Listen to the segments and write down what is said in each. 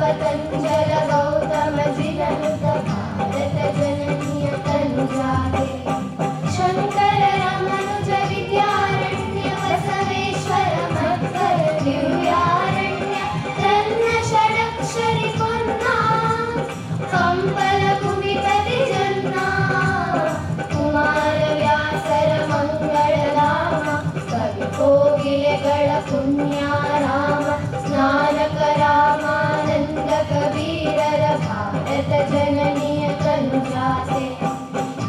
पतञ्जल गौतम जिननुत भारत जननीय तनुजाते शङ्कर रामानुज विद्यारण्य बसवेश्वर मध्वर दिव्यारण्य रत्न षडक्षरि पुन्ना couple कुमिपति जन्ना कुमार व्यासर मंगल राम कवि कोकिलಗಳ पुण्याराम स्नानक रामानंद कबीरर भारत जननीय तनुजाते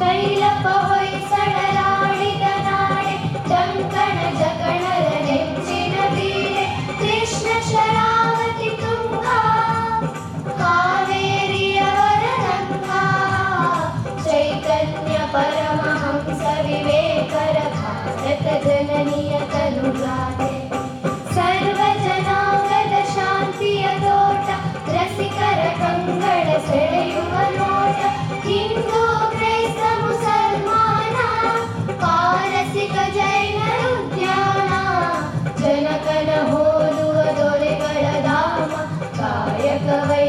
कैलप ಹೊಯ್ಸಳರಾಡಿದ ನಾಡೆ ಜಂಕಣ ಜಗಣರ ನೆಚ್ಚಿನ ಬೀರೆ ಕೃಷ್ಣ ಶರಾವತಿ ತುಂಗಾ ಕಾವೇರಿಯ ವರರಂಗಾ ಚೈತನ್ಯ ಪರಮಹಂಸ ವಿವೇಕರ ಭಾರತ ಜನನಿಯ ತನುಜಾತೆ ಸರ್ವ ಜನಾಂಗದ ಶಾಂತಿಯ ತೋಟ ರಸಿಕರ ಕಂಗಳ ಸೆಳೆಯುವ ನೋಟ ಹಿಂದೂ ಕ್ರೈಸ್ತ ಮುಸಲ್ಮಾನ ಪಾರಸಿಕ ಜೈನರ ಉದ್ಯಾನ ಜನಕನ ಹೋಲುವ ದೊರೆಗಳ ಧಾಮ ಕಾಯಕ ವೈ